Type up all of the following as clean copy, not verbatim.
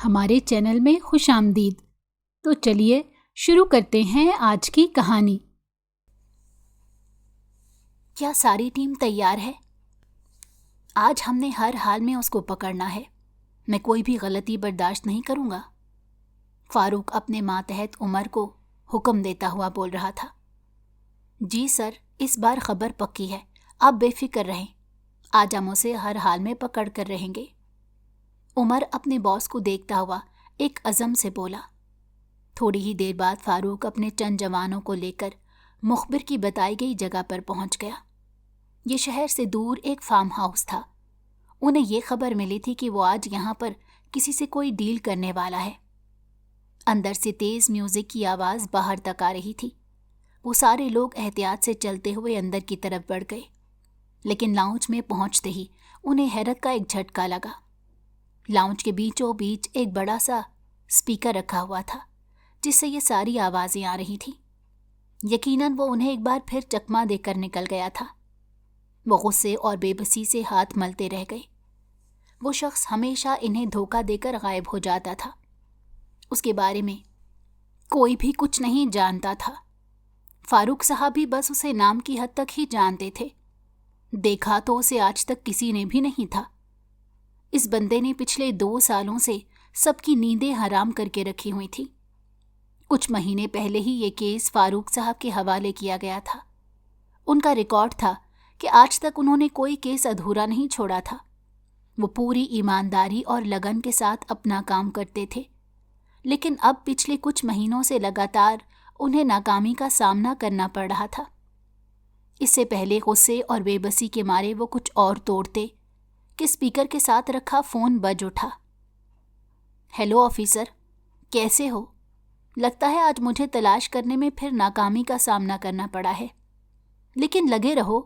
ہمارے چینل میں خوش آمدید۔ تو چلیے شروع کرتے ہیں آج کی کہانی۔ کیا ساری ٹیم تیار ہے؟ آج ہم نے ہر حال میں اس کو پکڑنا ہے۔ میں کوئی بھی غلطی برداشت نہیں کروں گا۔ فاروق اپنے ماتحت عمر کو حکم دیتا ہوا بول رہا تھا۔ جی سر، اس بار خبر پکی ہے، آپ بے فکر رہیں، آج ہم اسے ہر حال میں پکڑ کر رہیں گے۔ عمر اپنے باس کو دیکھتا ہوا ایک عزم سے بولا۔ تھوڑی ہی دیر بعد فاروق اپنے چند جوانوں کو لے کر مخبر کی بتائی گئی جگہ پر پہنچ گیا۔ یہ شہر سے دور ایک فارم ہاؤس تھا۔ انہیں یہ خبر ملی تھی کہ وہ آج یہاں پر کسی سے کوئی ڈیل کرنے والا ہے۔ اندر سے تیز میوزک کی آواز باہر تک آ رہی تھی۔ وہ سارے لوگ احتیاط سے چلتے ہوئے اندر کی طرف بڑھ گئے، لیکن لاؤنج میں پہنچتے ہی انہیں حیرت کا ایک جھٹکا لگا۔ لاؤنج کے بیچوں بیچ ایک بڑا سا اسپیکر رکھا ہوا تھا جس سے یہ ساری آوازیں آ رہی تھیں۔ یقیناً وہ انہیں ایک بار پھر چکما دے کر نکل گیا تھا۔ وہ غصے اور بے بسی سے ہاتھ ملتے رہ گئے۔ وہ شخص ہمیشہ انہیں دھوکہ دے کر غائب ہو جاتا تھا۔ اس کے بارے میں کوئی بھی کچھ نہیں جانتا تھا۔ فاروق صاحب بھی بس اسے نام کی حد تک ہی جانتے تھے۔ دیکھا تو اسے آج تک کسی نے بھی نہیں تھا۔ اس بندے نے پچھلے 2 سالوں سے سب کی نیندیں حرام کر کے رکھی ہوئی تھی۔ کچھ مہینے پہلے ہی یہ کیس فاروق صاحب کے حوالے کیا گیا تھا۔ ان کا ریکارڈ تھا کہ آج تک انہوں نے کوئی کیس ادھورا نہیں چھوڑا تھا۔ وہ پوری ایمانداری اور لگن کے ساتھ اپنا کام کرتے تھے، لیکن اب پچھلے کچھ مہینوں سے لگاتار انہیں ناکامی کا سامنا کرنا پڑ رہا تھا۔ اس سے پہلے غصے اور بے بسی کے مارے وہ کچھ اور توڑتے کہ اسپیکر کے ساتھ رکھا فون بج اٹھا۔ ہیلو آفیسر، کیسے ہو؟ لگتا ہے آج مجھے تلاش کرنے میں پھر ناکامی کا سامنا کرنا پڑا ہے، لیکن لگے رہو،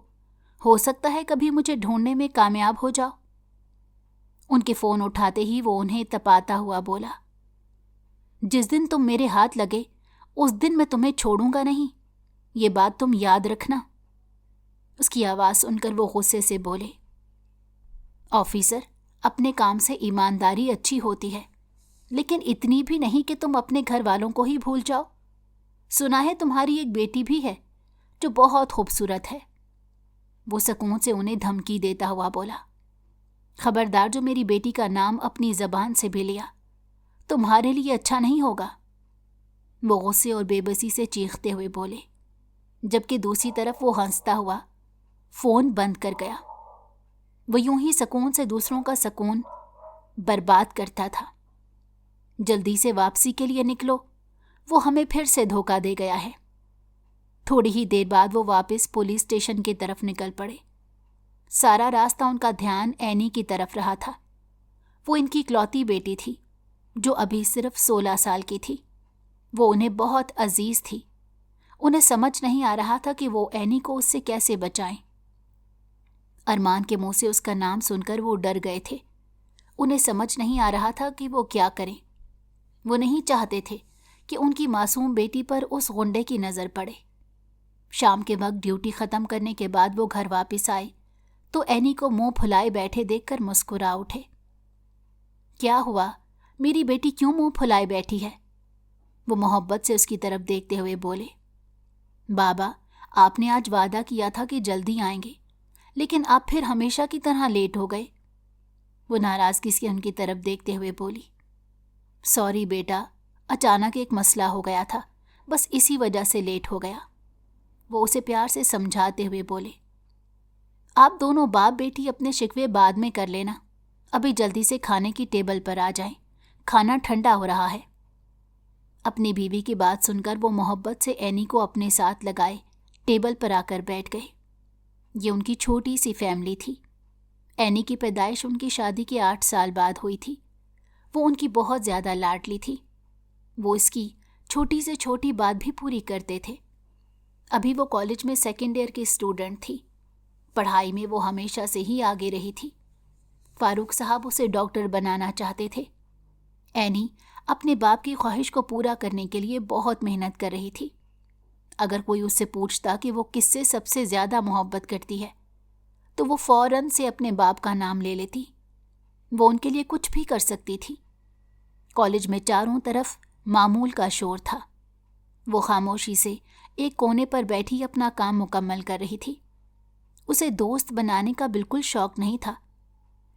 ہو سکتا ہے کبھی مجھے ڈھونڈنے میں کامیاب ہو جاؤ۔ ان کے فون اٹھاتے ہی وہ انہیں تپاتا ہوا بولا، جس دن تم میرے ہاتھ لگے اس دن میں تمہیں چھوڑوں گا نہیں، یہ بات تم یاد رکھنا۔ اس کی آواز سن کر وہ غصے سے بولے، آفیسر، اپنے کام سے ایمانداری اچھی ہوتی ہے، لیکن اتنی بھی نہیں کہ تم اپنے گھر والوں کو ہی بھول جاؤ۔ سنا ہے تمہاری ایک بیٹی بھی ہے جو بہت خوبصورت ہے۔ وہ سکون سے انہیں دھمکی دیتا ہوا بولا، خبردار جو میری بیٹی کا نام اپنی زبان سے بھی لیا، تمہارے لیے اچھا نہیں ہوگا۔ وہ غصے اور بے بسی سے چیختے ہوئے بولے، جبکہ دوسری طرف وہ ہنستا ہوا فون بند کر گیا۔ وہ یوں ہی سکون سے دوسروں کا سکون برباد کرتا تھا۔ جلدی سے واپسی کے لیے نکلو، وہ ہمیں پھر سے دھوکہ دے گیا ہے۔ تھوڑی ہی دیر بعد وہ واپس پولیس اسٹیشن کی طرف نکل پڑے۔ سارا راستہ ان کا دھیان اینی کی طرف رہا تھا۔ وہ ان کی اکلوتی بیٹی تھی جو ابھی صرف 16 سال کی تھی۔ وہ انہیں بہت عزیز تھی۔ انہیں سمجھ نہیں آ رہا تھا کہ وہ اینی کو اس سے کیسے بچائیں۔ ارمان کے منہ سے اس کا نام سن کر وہ ڈر گئے تھے۔ انہیں سمجھ نہیں آ رہا تھا کہ وہ کیا کریں۔ وہ نہیں چاہتے تھے کہ ان کی معصوم بیٹی پر اس غنڈے کی نظر پڑے۔ شام کے وقت ڈیوٹی ختم کرنے کے بعد وہ گھر واپس آئے تو اینی کو منہ پھلائے بیٹھے دیکھ کر مسکرا اٹھے۔ کیا ہوا؟ میری بیٹی کیوں منہ پھلائے بیٹھی ہے؟ وہ محبت سے اس کی طرف دیکھتے ہوئے بولے، بابا، آپ نے آج وعدہ کیا تھا کہ جلدی آئیں گے، لیکن آپ پھر ہمیشہ کی طرح لیٹ ہو گئے۔ وہ ناراضگی سے ان کی طرف دیکھتے ہوئے بولی، سوری بیٹا، اچانک ایک مسئلہ ہو گیا تھا، بس اسی وجہ سے لیٹ ہو گیا۔ وہ اسے پیار سے سمجھاتے ہوئے بولے، آپ دونوں باپ بیٹی اپنے شکوے بعد میں کر لینا، ابھی جلدی سے کھانے کی ٹیبل پر آ جائیں، کھانا ٹھنڈا ہو رہا ہے۔ اپنی بیوی کی بات سن کر وہ محبت سے اینی کو اپنے ساتھ لگائے ٹیبل پر آ کر بیٹھ گئے۔ یہ ان کی چھوٹی سی فیملی تھی۔ اینی کی پیدائش ان کی شادی کے 8 سال بعد ہوئی تھی۔ وہ ان کی بہت زیادہ لاڈلی تھی۔ وہ اس کی چھوٹی سے چھوٹی بات بھی پوری کرتے تھے۔ ابھی وہ کالج میں 2nd ایئر کی اسٹوڈنٹ تھی۔ پڑھائی میں وہ ہمیشہ سے ہی آگے رہی تھی۔ فاروق صاحب اسے ڈاکٹر بنانا چاہتے تھے۔ اینی اپنے باپ کی خواہش کو پورا کرنے کے لیے بہت محنت کر رہی تھی۔ اگر کوئی اس سے پوچھتا کہ وہ کس سے سب سے زیادہ محبت کرتی ہے تو وہ فوراً سے اپنے باپ کا نام لے لیتی۔ وہ ان کے لیے کچھ بھی کر سکتی تھی۔ کالج میں چاروں طرف معمول کا شور تھا۔ وہ خاموشی سے ایک کونے پر بیٹھی اپنا کام مکمل کر رہی تھی۔ اسے دوست بنانے کا بالکل شوق نہیں تھا۔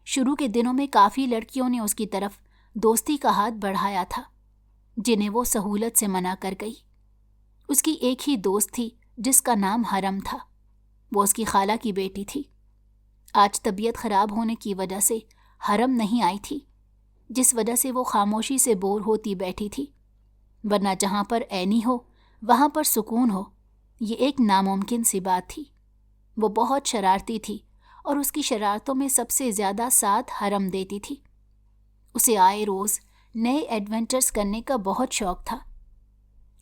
شروع کے دنوں میں کافی لڑکیوں نے اس کی طرف دوستی کا ہاتھ بڑھایا تھا، جنہیں وہ سہولت سے منع کر گئی۔ اس کی ایک ہی دوست تھی جس کا نام حرم تھا۔ وہ اس کی خالہ کی بیٹی تھی۔ آج طبیعت خراب ہونے کی وجہ سے حرم نہیں آئی تھی، جس وجہ سے وہ خاموشی سے بور ہوتی بیٹھی تھی، ورنہ جہاں پر عینی ہو وہاں پر سکون ہو، یہ ایک ناممکن سی بات تھی۔ وہ بہت شرارتی تھی اور اس کی شرارتوں میں سب سے زیادہ ساتھ حرم دیتی تھی۔ اسے آئے روز نئے ایڈونچرز کرنے کا بہت شوق تھا۔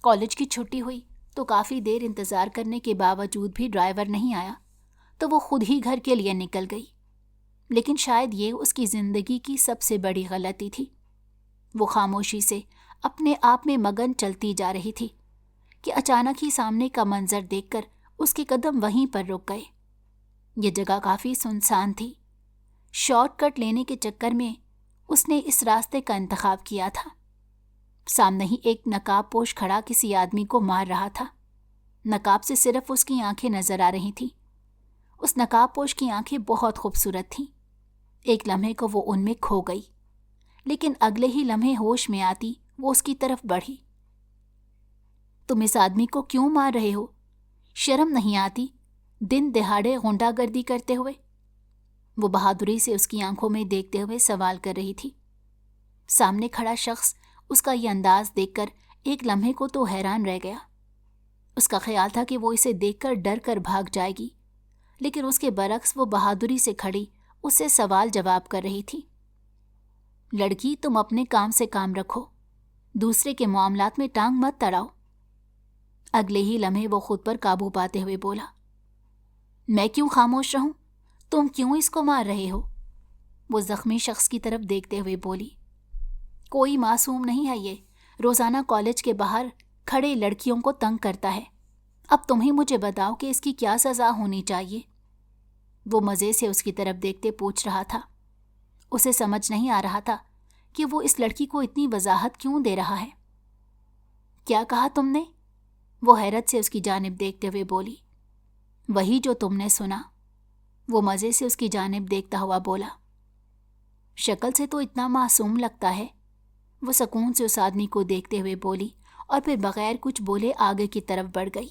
کالج کی چھٹی ہوئی تو کافی دیر انتظار کرنے کے باوجود بھی ڈرائیور نہیں آیا تو وہ خود ہی گھر کے لیے نکل گئی۔ لیکن شاید یہ اس کی زندگی کی سب سے بڑی غلطی تھی۔ وہ خاموشی سے اپنے آپ میں مگن چلتی جا رہی تھی کہ اچانک ہی سامنے کا منظر دیکھ کر اس کے قدم وہیں پر رک گئے۔ یہ جگہ کافی سنسان تھی۔ شارٹ کٹ لینے کے چکر میں اس نے اس راستے کا انتخاب کیا تھا۔ سامنے ہی ایک نقاب پوش کھڑا کسی آدمی کو مار رہا تھا۔ نقاب سے صرف اس کی آنکھیں نظر آ رہی تھیں۔ اس نقاب پوش کی آنکھیں بہت خوبصورت تھیں۔ ایک لمحے کو وہ ان میں کھو گئی، لیکن اگلے ہی لمحے ہوش میں آتی وہ اس کی طرف بڑھی۔ تم اس آدمی کو کیوں مار رہے ہو؟ شرم نہیں آتی دن دہاڑے غنڈہ گردی کرتے ہوئے؟ وہ بہادری سے اس کی آنکھوں میں دیکھتے ہوئے سوال کر رہی تھی۔ سامنے کھڑا شخص اس کا یہ انداز دیکھ کر ایک لمحے کو تو حیران رہ گیا۔ اس کا خیال تھا کہ وہ اسے دیکھ کر ڈر کر بھاگ جائے گی، لیکن اس کے برعکس وہ بہادری سے کھڑی اس سے سوال جواب کر رہی تھی۔ لڑکی، تم اپنے کام سے کام رکھو، دوسرے کے معاملات میں ٹانگ مت تڑاؤ۔ اگلے ہی لمحے وہ خود پر قابو پاتے ہوئے بولا، میں کیوں خاموش رہوں؟ تم کیوں اس کو مار رہے ہو؟ وہ زخمی شخص کی طرف دیکھتے ہوئے بولی، کوئی معصوم نہیں ہے، یہ روزانہ کالج کے باہر کھڑے لڑکیوں کو تنگ کرتا ہے۔ اب تم ہی مجھے بتاؤ کہ اس کی کیا سزا ہونی چاہیے؟ وہ مزے سے اس کی طرف دیکھتے پوچھ رہا تھا۔ اسے سمجھ نہیں آ رہا تھا کہ وہ اس لڑکی کو اتنی وضاحت کیوں دے رہا ہے۔ کیا کہا تم نے؟ وہ حیرت سے اس کی جانب دیکھتے ہوئے بولی، وہی جو تم نے سنا۔ وہ مزے سے اس کی جانب دیکھتا ہوا بولا، شکل سے تو اتنا معصوم لگتا ہے۔ وہ سکون سے اس آدمی کو دیکھتے ہوئے بولی اور پھر بغیر کچھ بولے آگے کی طرف بڑھ گئی،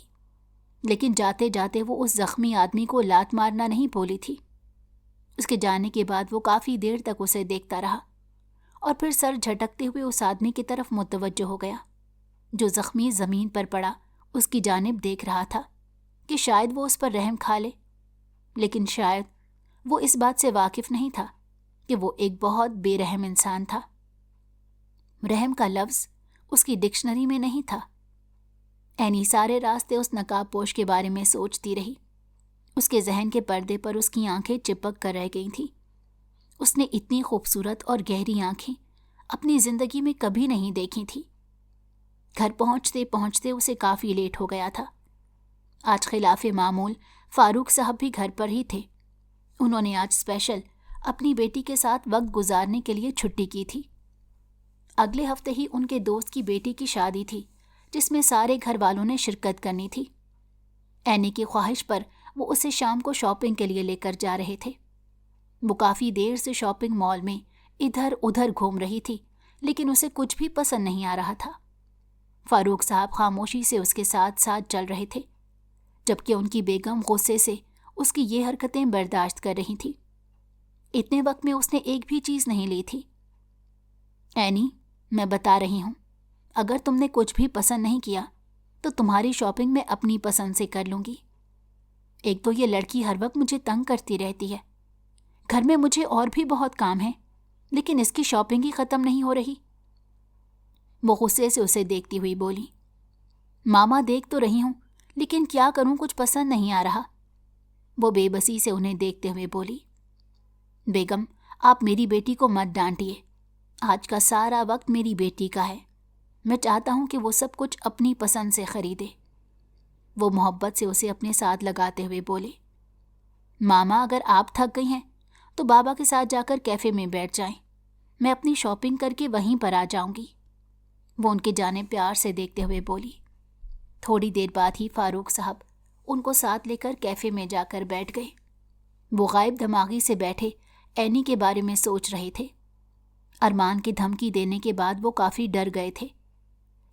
لیکن جاتے جاتے وہ اس زخمی آدمی کو لات مارنا نہیں بھولی تھی۔ اس کے جانے کے بعد وہ کافی دیر تک اسے دیکھتا رہا اور پھر سر جھٹکتے ہوئے اس آدمی کی طرف متوجہ ہو گیا جو زخمی زمین پر پڑا اس کی جانب دیکھ رہا تھا کہ شاید وہ اس پر رحم کھا لے، لیکن شاید وہ اس بات سے واقف نہیں تھا کہ وہ ایک بہت بے رحم انسان تھا۔ رحم کا لفظ اس کی ڈکشنری میں نہیں تھا۔ اینی سارے راستے اس نقاب پوش کے بارے میں سوچتی رہی۔ اس کے ذہن کے پردے پر اس کی آنکھیں چپک کر رہ گئی تھیں۔ اس نے اتنی خوبصورت اور گہری آنکھیں اپنی زندگی میں کبھی نہیں دیکھی تھی۔ گھر پہنچتے پہنچتے اسے کافی لیٹ ہو گیا تھا۔ آج خلاف معمول فاروق صاحب بھی گھر پر ہی تھے۔ انہوں نے آج اسپیشل اپنی بیٹی کے ساتھ وقت گزارنے کے لیے چھٹی کی تھی۔ اگلے ہفتے ہی ان کے دوست کی بیٹی کی شادی تھی جس میں سارے گھر والوں نے شرکت کرنی تھی۔ اینی کی خواہش پر وہ اسے شام کو شاپنگ کے لیے لے کر جا رہے تھے۔ وہ کافی دیر سے شاپنگ مال میں ادھر ادھر گھوم رہی تھی، لیکن اسے کچھ بھی پسند نہیں آ رہا تھا۔ فاروق صاحب خاموشی سے اس کے ساتھ ساتھ چل رہے تھے، جبکہ ان کی بیگم غصے سے اس کی یہ حرکتیں برداشت کر رہی تھی۔ اتنے وقت میں اس نے ایک بھی چیز نہیں لی تھی۔ اینی، میں بتا رہی ہوں، اگر تم نے کچھ بھی پسند نہیں کیا تو تمہاری شاپنگ میں اپنی پسند سے کر لوں گی۔ ایک تو یہ لڑکی ہر وقت مجھے تنگ کرتی رہتی ہے، گھر میں مجھے اور بھی بہت کام ہے، لیکن اس کی شاپنگ ہی ختم نہیں ہو رہی۔ وہ غصے سے اسے دیکھتی ہوئی بولی، ماما دیکھ تو رہی ہوں، لیکن کیا کروں، کچھ پسند نہیں آ رہا۔ وہ بے بسی سے انہیں دیکھتے ہوئے بولی، بیگم، آپ میری بیٹی کو مت ڈانٹیے، آج کا سارا وقت میری بیٹی کا ہے، میں چاہتا ہوں کہ وہ سب کچھ اپنی پسند سے خریدے۔ وہ محبت سے اسے اپنے ساتھ لگاتے ہوئے بولے، ماما اگر آپ تھک گئی ہیں تو بابا کے ساتھ جا کر کیفے میں بیٹھ جائیں، میں اپنی شاپنگ کر کے وہیں پر آ جاؤں گی، وہ ان کی جانب پیار سے دیکھتے ہوئے بولی۔ تھوڑی دیر بعد ہی فاروق صاحب ان کو ساتھ لے کر کیفے میں جا کر بیٹھ گئے۔ وہ غائب دماغی سے بیٹھے اینی کے بارے میں سوچ رہے تھے۔ ارمان کی دھمکی دینے کے بعد وہ کافی ڈر گئے تھے۔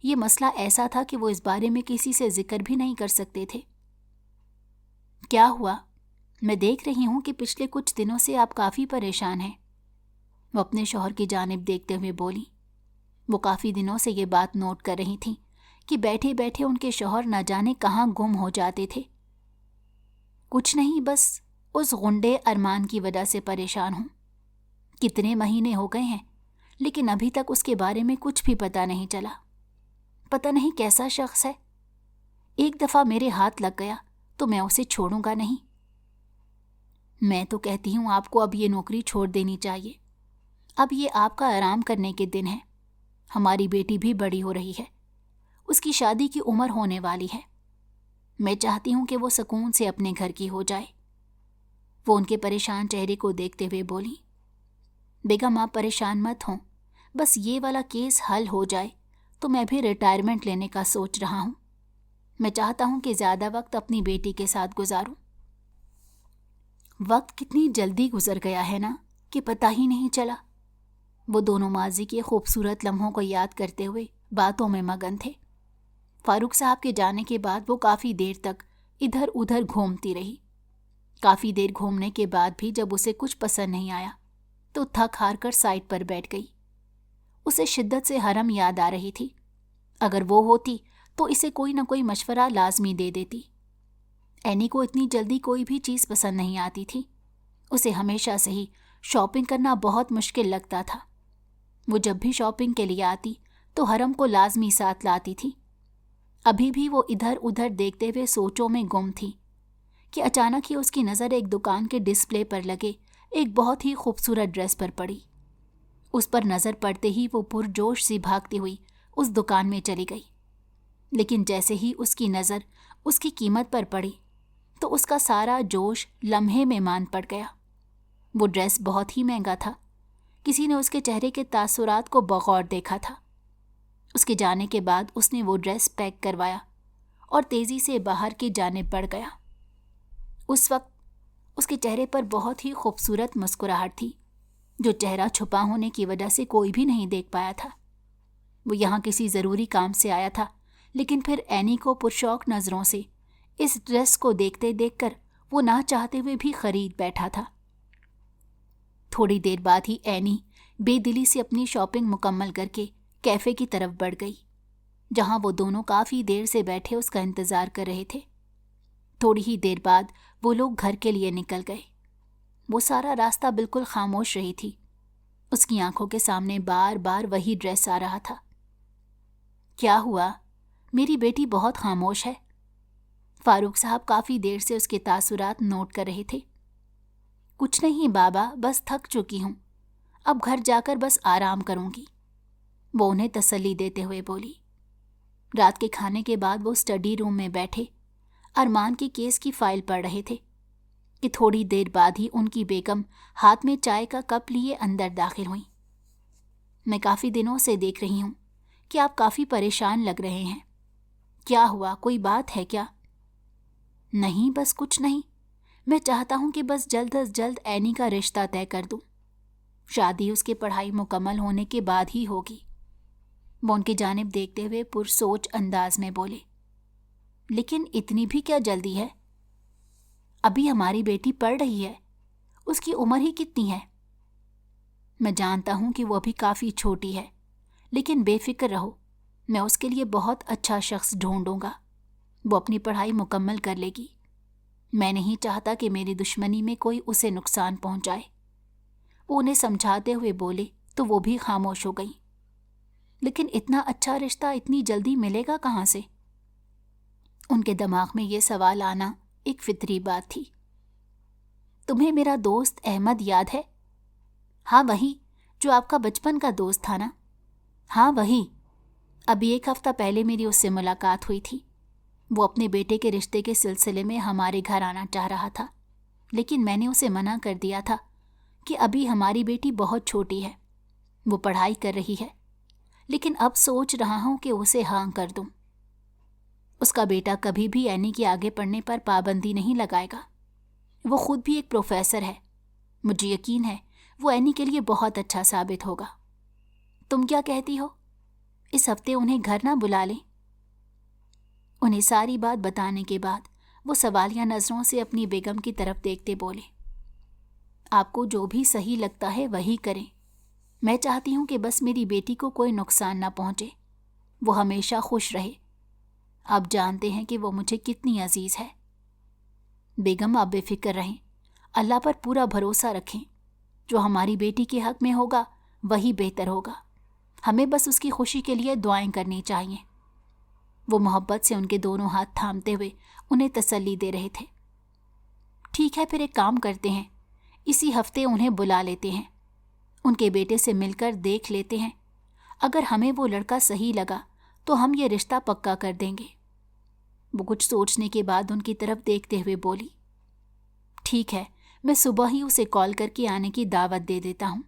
یہ مسئلہ ایسا تھا کہ وہ اس بارے میں کسی سے ذکر بھی نہیں کر سکتے تھے۔ کیا ہوا؟ میں دیکھ رہی ہوں کہ پچھلے کچھ دنوں سے آپ کافی پریشان ہیں، وہ اپنے شوہر کی جانب دیکھتے ہوئے بولی۔ وہ کافی دنوں سے یہ بات نوٹ کر رہی تھیں کہ بیٹھے بیٹھے ان کے شوہر نہ جانے کہاں گم ہو جاتے تھے۔ کچھ نہیں، بس اس غنڈے ارمان کی وجہ سے پریشان ہوں۔ کتنے مہینے ہو گئے ہیں لیکن ابھی تک اس کے بارے میں کچھ بھی پتہ نہیں چلا۔ پتہ نہیں کیسا شخص ہے، ایک دفعہ میرے ہاتھ لگ گیا تو میں اسے چھوڑوں گا نہیں۔ میں تو کہتی ہوں آپ کو اب یہ نوکری چھوڑ دینی چاہیے۔ اب یہ آپ کا آرام کرنے کے دن ہے۔ ہماری بیٹی بھی بڑی ہو رہی ہے، اس کی شادی کی عمر ہونے والی ہے۔ میں چاہتی ہوں کہ وہ سکون سے اپنے گھر کی ہو جائے۔ وہ ان کے پریشان چہرے کو دیکھتے ہوئے بولی۔ بیگم آپ پریشان مت ہوں، بس یہ والا کیس حل ہو جائے تو میں بھی ریٹائرمنٹ لینے کا سوچ رہا ہوں۔ میں چاہتا ہوں کہ زیادہ وقت اپنی بیٹی کے ساتھ گزاروں۔ وقت کتنی جلدی گزر گیا ہے نا کہ پتہ ہی نہیں چلا۔ وہ دونوں ماضی کے خوبصورت لمحوں کو یاد کرتے ہوئے باتوں میں مگن تھے۔ فاروق صاحب کے جانے کے بعد وہ کافی دیر تک ادھر ادھر گھومتی رہی۔ کافی دیر گھومنے کے بعد بھی جب اسے کچھ پسند نہیں آیا تو تھک ہار کر سائٹ پر بیٹھ گئی۔ اسے شدت سے حرم یاد آ رہی تھی۔ اگر وہ ہوتی تو اسے کوئی نہ کوئی مشورہ لازمی دے دیتی۔ اینی کو اتنی جلدی کوئی بھی چیز پسند نہیں آتی تھی۔ اسے ہمیشہ سے ہی شاپنگ کرنا بہت مشکل لگتا تھا۔ وہ جب بھی شاپنگ کے لیے آتی تو حرم کو لازمی ساتھ لاتی تھی۔ ابھی بھی وہ ادھر ادھر دیکھتے ہوئے سوچوں میں گم تھی کہ اچانک ہی اس کی نظر ایک دکان کے ڈسپلے پر لگے ایک بہت ہی خوبصورت ڈریس پر پڑی۔ اس پر نظر پڑتے ہی وہ پرجوش سی بھاگتی ہوئی اس دکان میں چلی گئی۔ لیکن جیسے ہی اس کی نظر اس کی قیمت پر پڑی تو اس کا سارا جوش لمحے میں مان پڑ گیا۔ وہ ڈریس بہت ہی مہنگا تھا۔ کسی نے اس کے چہرے کے تاثرات کو بغور دیکھا تھا۔ اس کے جانے کے بعد اس نے وہ ڈریس پیک کروایا اور تیزی سے باہر کی جانب بڑھ گیا۔ اس وقت اس کے چہرے پر بہت ہی خوبصورت مسکراہٹ تھی جو چہرہ چھپا ہونے کی وجہ سے کوئی بھی نہیں دیکھ پایا تھا۔ وہ یہاں کسی ضروری کام سے آیا تھا، لیکن پھر اینی کو پرشوق نظروں سے اس ڈریس کو دیکھتے دیکھ کر وہ نہ چاہتے ہوئے بھی خرید بیٹھا تھا۔ تھوڑی دیر بعد ہی اینی بے دلی سے اپنی شاپنگ مکمل کر کے کیفے کی طرف بڑھ گئی، جہاں وہ دونوں کافی دیر سے بیٹھے اس کا انتظار کر رہے تھے۔ تھوڑی ہی دیر بعد وہ لوگ گھر کے لیے نکل گئے۔ وہ سارا راستہ بالکل خاموش رہی تھی۔ اس کی آنکھوں کے سامنے بار بار وہی ڈریس آ رہا تھا۔ کیا ہوا؟ میری بیٹی بہت خاموش ہے۔ فاروق صاحب کافی دیر سے اس کے تاثرات نوٹ کر رہے تھے۔ کچھ نہیں بابا، بس تھک چکی ہوں، اب گھر جا کر بس آرام کروں گی، وہ انہیں تسلی دیتے ہوئے بولی۔ رات کے کھانے کے بعد وہ اسٹڈی روم میں بیٹھے ارمان کے کیس کی فائل پڑھ رہے تھے کہ تھوڑی دیر بعد ہی ان کی بیگم ہاتھ میں چائے کا کپ لیے اندر داخل ہوئیں۔ میں کافی دنوں سے دیکھ رہی ہوں کہ آپ کافی پریشان لگ رہے ہیں۔ کیا ہوا؟ کوئی بات ہے کیا؟ نہیں، بس کچھ نہیں۔ میں چاہتا ہوں کہ بس جلد از جلد اینی کا رشتہ طے کر دوں۔ شادی اس کی پڑھائی مکمل ہونے کے بعد ہی ہوگی، وہ ان کی جانب دیکھتے ہوئے پرسوچ انداز میں بولے۔ لیکن اتنی بھی کیا جلدی ہے؟ ابھی ہماری بیٹی پڑھ رہی ہے، اس کی عمر ہی کتنی ہے؟ میں جانتا ہوں کہ وہ ابھی کافی چھوٹی ہے، لیکن بے فکر رہو، میں اس کے لیے بہت اچھا شخص ڈھونڈوں گا۔ وہ اپنی پڑھائی مکمل کر لے گی۔ میں نہیں چاہتا کہ میری دشمنی میں کوئی اسے نقصان پہنچائے۔ وہ انہیں سمجھاتے ہوئے بولے تو وہ بھی خاموش ہو گئی۔ لیکن اتنا اچھا رشتہ اتنی جلدی ملے گا کہاں سے؟ ان کے دماغ میں یہ سوال آنا ایک فطری بات تھی۔ تمہیں میرا دوست احمد یاد ہے؟ ہاں وہی جو آپ کا بچپن کا دوست تھا نا؟ ہاں وہی۔ ابھی ایک ہفتہ پہلے میری اس سے ملاقات ہوئی تھی۔ وہ اپنے بیٹے کے رشتے کے سلسلے میں ہمارے گھر آنا چاہ رہا تھا، لیکن میں نے اسے منع کر دیا تھا کہ ابھی ہماری بیٹی بہت چھوٹی ہے، وہ پڑھائی کر رہی ہے، لیکن اب سوچ رہا ہوں کہ اسے ہاں کر دوں۔ اس کا بیٹا کبھی بھی اینی کے آگے پڑھنے پر پابندی نہیں لگائے گا۔ وہ خود بھی ایک پروفیسر ہے۔ مجھے یقین ہے وہ اینی کے لیے بہت اچھا ثابت ہوگا۔ تم کیا کہتی ہو؟ اس ہفتے انہیں گھر نہ بلا لیں؟ انہیں ساری بات بتانے کے بعد وہ سوالیہ نظروں سے اپنی بیگم کی طرف دیکھتے بولے، آپ کو جو بھی صحیح لگتا ہے وہی کریں۔ میں چاہتی ہوں کہ بس میری بیٹی کو کوئی نقصان نہ پہنچے، وہ ہمیشہ خوش رہے۔ آپ جانتے ہیں کہ وہ مجھے کتنی عزیز ہے۔ بیگم آپ بے فکر رہیں، اللہ پر پورا بھروسہ رکھیں۔ جو ہماری بیٹی کے حق میں ہوگا وہی بہتر ہوگا۔ ہمیں بس اس کی خوشی کے لیے دعائیں کرنی چاہیے۔ وہ محبت سے ان کے دونوں ہاتھ تھامتے ہوئے انہیں تسلی دے رہے تھے۔ ٹھیک ہے، پھر ایک کام کرتے ہیں، اسی ہفتے انہیں بلا لیتے ہیں، ان کے بیٹے سے مل کر دیکھ لیتے ہیں۔ اگر ہمیں وہ لڑکا صحیح لگا تو ہم یہ رشتہ پکا کر دیں گے۔ وہ کچھ سوچنے کے بعد ان کی طرف دیکھتے ہوئے بولی، ٹھیک ہے، میں صبح ہی اسے کال کر کے آنے کی دعوت دے دیتا ہوں۔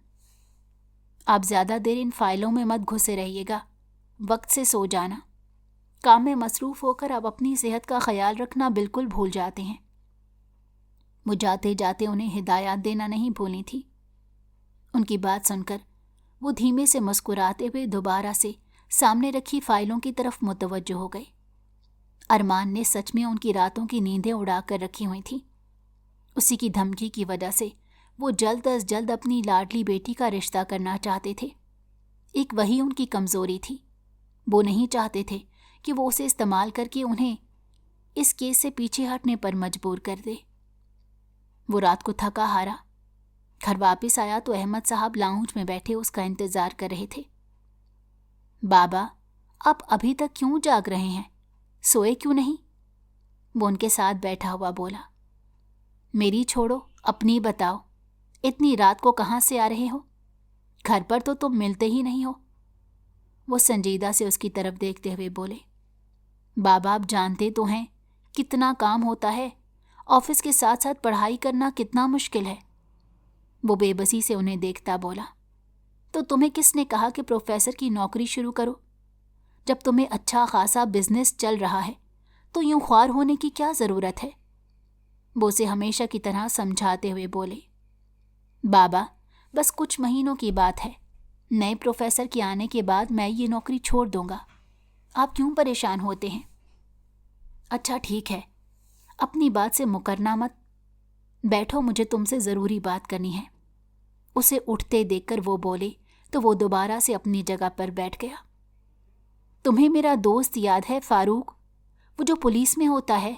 آپ زیادہ دیر ان فائلوں میں مت گھسے رہیے گا، وقت سے سو جانا۔ کام میں مصروف ہو کر آپ اپنی صحت کا خیال رکھنا بالکل بھول جاتے ہیں۔ وہ جاتے جاتے انہیں ہدایات دینا نہیں بھولی تھی۔ ان کی بات سن کر وہ دھیمے سے مسکراتے ہوئے دوبارہ سے سامنے رکھی فائلوں کی طرف متوجہ ہو گئے۔ ارمان نے سچ میں ان کی راتوں کی نیندیں اڑا کر رکھی ہوئی تھیں۔ اسی کی دھمکی کی وجہ سے وہ جلد از جلد اپنی لاڈلی بیٹی کا رشتہ کرنا چاہتے تھے۔ ایک وہی ان کی کمزوری تھی۔ وہ نہیں چاہتے تھے کہ وہ اسے استعمال کر کے انہیں اس کیس سے پیچھے ہٹنے پر مجبور کر دے۔ وہ رات کو تھکا ہارا گھر واپس آیا تو احمد صاحب لاؤنج میں بیٹھے اس کا انتظار کر رہے تھے۔ بابا، آپ ابھی تک کیوں جاگ رہے ہیں؟ سوئے کیوں نہیں؟ وہ ان کے ساتھ بیٹھا ہوا بولا۔ میری چھوڑو، اپنی بتاؤ، اتنی رات کو کہاں سے آ رہے ہو؟ گھر پر تو تم ملتے ہی نہیں ہو۔ وہ سنجیدہ سے اس کی طرف دیکھتے ہوئے بولے، بابا آپ جانتے تو ہیں کتنا کام ہوتا ہے، آفس کے ساتھ ساتھ پڑھائی کرنا کتنا مشکل ہے۔ وہ بے بسی سے انہیں دیکھتا بولا، تو تمہیں کس نے کہا کہ پروفیسر کی نوکری شروع کرو؟ جب تمہیں اچھا خاصا بزنس چل رہا ہے تو یوں خوار ہونے کی کیا ضرورت ہے؟ وہ اسے ہمیشہ کی طرح سمجھاتے ہوئے بولے، بابا بس کچھ مہینوں کی بات ہے، نئے پروفیسر کے آنے کے بعد میں یہ نوکری چھوڑ دوں گا، آپ کیوں پریشان ہوتے ہیں؟ اچھا ٹھیک ہے، اپنی بات سے مکرنا مت، بیٹھو، مجھے تم سے ضروری بات کرنی ہے۔ اسے اٹھتے دیکھ کر وہ بولے تو وہ دوبارہ سے اپنی جگہ پر بیٹھ گیا۔ تمہیں میرا دوست یاد ہے فاروق، وہ جو پولیس میں ہوتا ہے؟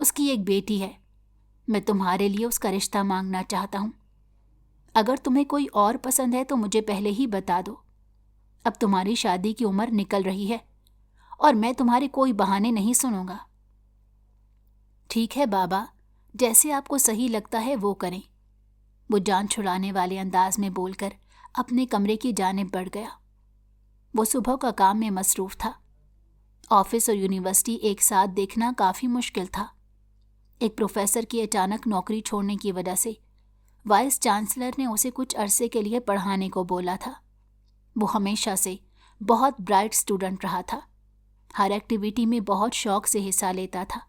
اس کی ایک بیٹی ہے، میں تمہارے لیے اس کا رشتہ مانگنا چاہتا ہوں۔ اگر تمہیں کوئی اور پسند ہے تو مجھے پہلے ہی بتا دو۔ اب تمہاری شادی کی عمر نکل رہی ہے اور میں تمہارے کوئی بہانے نہیں سنوں گا۔ ٹھیک ہے بابا، جیسے آپ کو صحیح لگتا ہے وہ کریں، وہ جان چھڑانے والے انداز میں بول کر اپنے کمرے کی جانب بڑھ گیا۔ وہ صبح کا کام میں مصروف تھا۔ آفس اور یونیورسٹی ایک ساتھ دیکھنا کافی مشکل تھا۔ ایک پروفیسر کی اچانک نوکری چھوڑنے کی وجہ سے وائس چانسلر نے اسے کچھ عرصے کے لیے پڑھانے کو بولا تھا۔ وہ ہمیشہ سے بہت برائٹ اسٹوڈنٹ رہا تھا، ہر ایکٹیویٹی میں بہت شوق سے حصہ لیتا تھا۔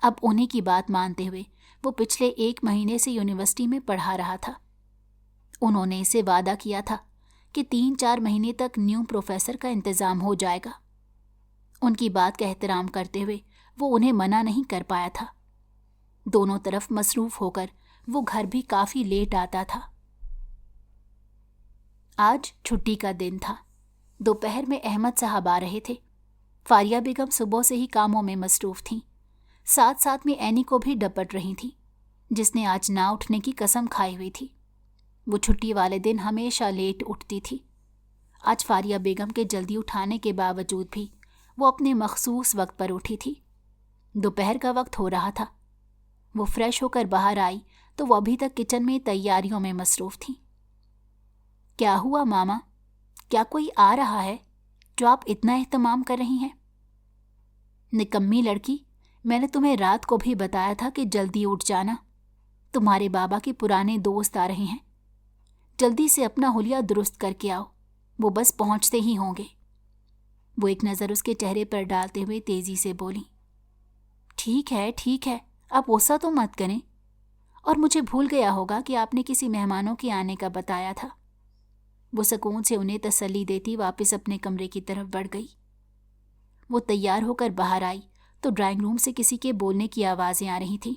اب انہیں کی بات مانتے ہوئے وہ پچھلے 1 مہینے سے یونیورسٹی میں پڑھا رہا تھا۔ انہوں نے اسے وعدہ کیا تھا کہ 3-4 مہینے تک نیو پروفیسر کا انتظام ہو جائے گا۔ ان کی بات کا احترام کرتے ہوئے وہ انہیں منع نہیں کر پایا تھا۔ دونوں طرف مصروف ہو کر وہ گھر بھی کافی لیٹ آتا تھا۔ آج چھٹی کا دن تھا۔ دوپہر میں احمد صاحب آ رہے تھے۔ فاریہ بیگم صبح سے ہی کاموں میں مصروف تھیں، ساتھ ساتھ میں اینی کو بھی ڈپٹ رہی تھیں، جس نے آج نہ اٹھنے کی قسم کھائی ہوئی تھی۔ وہ چھٹی والے دن ہمیشہ لیٹ اٹھتی تھی۔ آج فاریہ بیگم کے جلدی اٹھانے کے باوجود بھی وہ اپنے مخصوص وقت پر اٹھی تھی۔ دوپہر کا وقت ہو رہا تھا۔ وہ فریش ہو کر باہر آئی تو وہ ابھی تک کچن میں تیاریوں میں مصروف تھیں۔ کیا ہوا ماما؟ کیا کوئی آ رہا ہے جو آپ اتنا اہتمام کر رہی ہیں؟ نکمی لڑکی، میں نے تمہیں رات کو بھی بتایا تھا کہ جلدی اٹھ جانا، تمہارے بابا کے پرانے دوست آ رہے ہیں۔ جلدی سے اپنا حلیہ درست کر کے آؤ، وہ بس پہنچتے ہی ہوں گے۔ وہ ایک نظر اس کے چہرے پر ڈالتے ہوئے تیزی سے بولی، ٹھیک ہے، آپ غصہ تو مت کریں، اور مجھے بھول گیا ہوگا کہ آپ نے کسی مہمانوں کے آنے کا بتایا تھا۔ وہ سکون سے انہیں تسلی دیتی واپس اپنے کمرے کی طرف بڑھ گئی۔ وہ تیار ہو کر باہر آئی تو ڈرائنگ روم سے کسی کے بولنے کی آوازیں آ رہی تھیں۔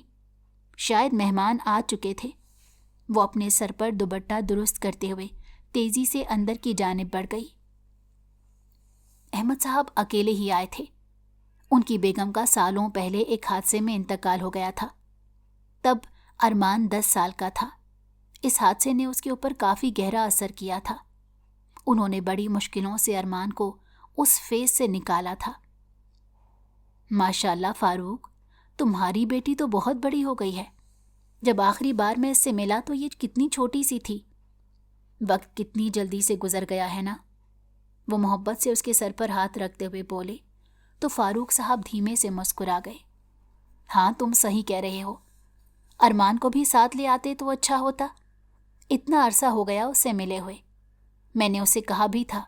شاید مہمان آ چکے تھے۔ وہ اپنے سر پر دوپٹہ درست کرتے ہوئے تیزی سے اندر کی جانب بڑھ گئی۔ احمد صاحب اکیلے ہی آئے تھے۔ ان کی بیگم کا سالوں پہلے ایک حادثے میں انتقال ہو گیا تھا۔ تب ارمان 10 سال کا تھا۔ اس حادثے نے اس کے اوپر کافی گہرا اثر کیا تھا۔ انہوں نے بڑی مشکلوں سے ارمان کو اس فیز سے نکالا تھا۔ ماشاءاللہ فاروق، تمہاری بیٹی تو بہت بڑی ہو گئی ہے۔ جب آخری بار میں اس سے ملا تو یہ کتنی چھوٹی سی تھی۔ وقت کتنی جلدی سے گزر گیا ہے نا۔ وہ محبت سے اس کے سر پر ہاتھ رکھتے ہوئے بولے تو فاروق صاحب دھیمے سے مسکرا گئے۔ ہاں، تم صحیح کہہ رہے ہو، ارمان کو بھی ساتھ لے آتے تو اچھا ہوتا۔ اتنا عرصہ ہو گیا اس سے ملے ہوئے۔ میں نے اسے کہا بھی تھا،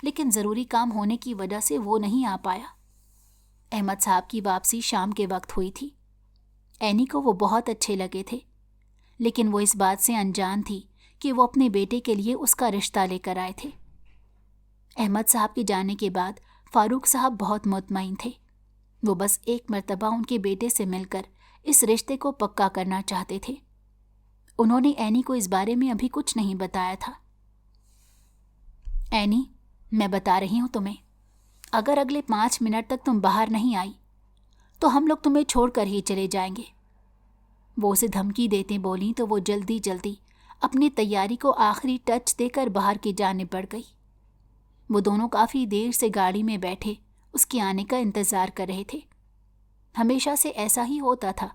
لیکن ضروری کام ہونے کی وجہ سے وہ نہیں آ پایا۔ احمد صاحب کی واپسی شام کے وقت ہوئی تھی۔ اینی کو وہ بہت اچھے لگے تھے، لیکن وہ اس بات سے انجان تھی کہ وہ اپنے بیٹے کے لیے اس کا رشتہ لے کر آئے تھے۔ احمد صاحب کے جانے کے بعد فاروق صاحب بہت مطمئن تھے۔ وہ بس ایک مرتبہ ان کے بیٹے سے مل کر اس رشتے کو پکا کرنا چاہتے تھے۔ انہوں نے اینی کو اس بارے میں ابھی کچھ نہیں بتایا تھا۔ اینی، میں بتا رہی ہوں تمہیں، اگر اگلے 5 منٹ تک تم باہر نہیں آئی تو ہم لوگ تمہیں چھوڑ کر ہی چلے جائیں گے۔ وہ اسے دھمکی دیتے بولیں تو وہ جلدی اپنی تیاری کو آخری ٹچ دے کر باہر کی جانب بڑھ گئی۔ وہ دونوں کافی دیر سے گاڑی میں بیٹھے اس کے آنے کا انتظار کر رہے تھے۔ ہمیشہ سے ایسا ہی ہوتا تھا۔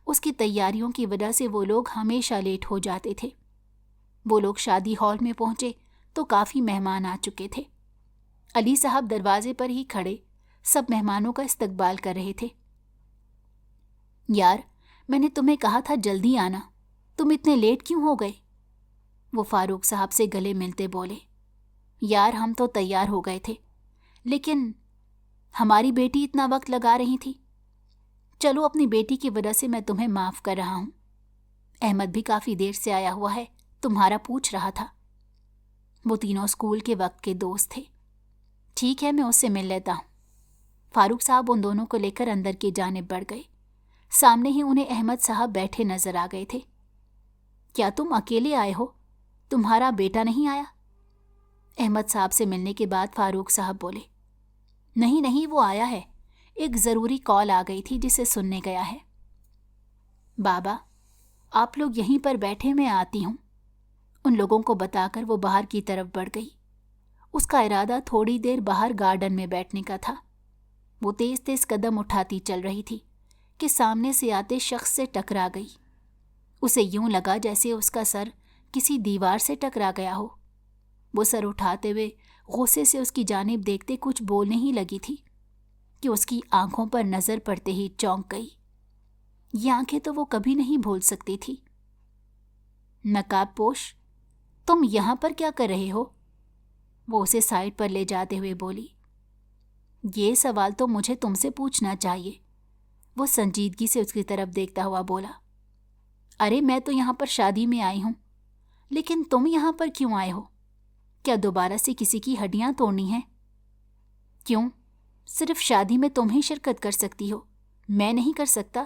اس کی تیاریوں کی وجہ سے وہ لوگ ہمیشہ لیٹ ہو جاتے تھے۔ وہ لوگ شادی ہال میں پہنچے تو کافی مہمان آ چکے تھے۔ علی صاحب دروازے پر ہی کھڑے سب مہمانوں کا استقبال کر رہے تھے۔ یار، میں نے تمہیں کہا تھا جلدی آنا، تم اتنے لیٹ کیوں ہو گئے؟ وہ فاروق صاحب سے گلے ملتے بولے۔ یار، ہم تو تیار ہو گئے تھے، لیکن ہماری بیٹی اتنا وقت لگا رہی تھی۔ چلو، اپنی بیٹی کی وجہ سے میں تمہیں معاف کر رہا ہوں۔ احمد بھی کافی دیر سے آیا ہوا ہے، تمہارا پوچھ رہا تھا۔ وہ تینوں اسکول کے وقت کے دوست تھے۔ ٹھیک ہے، میں اس سے مل لیتا ہوں۔ فاروق صاحب ان دونوں کو لے کر اندر کی جانب بڑھ گئے۔ سامنے ہی انہیں احمد صاحب بیٹھے نظر آ گئے تھے۔ کیا تم اکیلے آئے ہو؟ تمہارا بیٹا نہیں آیا؟ احمد صاحب سے ملنے کے بعد فاروق صاحب بولے۔ نہیں، وہ آیا ہے، ایک ضروری کال آ گئی تھی جسے سننے گیا ہے۔ بابا، آپ لوگ یہیں پر بیٹھے، میں آتی ہوں۔ ان لوگوں کو بتا کر وہ باہر کی طرف بڑھ گئی۔ اس کا ارادہ تھوڑی دیر باہر گارڈن میں بیٹھنے کا تھا۔ وہ تیز قدم اٹھاتی چل رہی تھی کہ سامنے سے آتے شخص سے ٹکرا گئی۔ اسے یوں لگا جیسے اس کا سر کسی دیوار سے ٹکرا گیا ہو۔ وہ سر اٹھاتے ہوئے غصے سے اس کی جانب دیکھتے کچھ بولنے ہی لگی تھی کہ اس کی آنکھوں پر نظر پڑتے ہی چونک گئی۔ یہ آنکھیں تو وہ کبھی نہیں بھول سکتی تھی۔ نقاب پوش، تم یہاں پر کیا کر رہے ہو؟ وہ اسے سائڈ پر لے جاتے ہوئے بولی۔ یہ سوال تو مجھے تم سے پوچھنا چاہیے، وہ سنجیدگی سے اس کی طرف دیکھتا ہوا بولا۔ ارے، میں تو یہاں پر شادی میں آئی ہوں، لیکن تم یہاں پر کیوں آئے ہو؟ کیا دوبارہ سے کسی کی ہڈیاں توڑنی ہیں؟ کیوں؟ صرف شادی میں تم ہی شرکت کر سکتی ہو، میں نہیں کر سکتا؟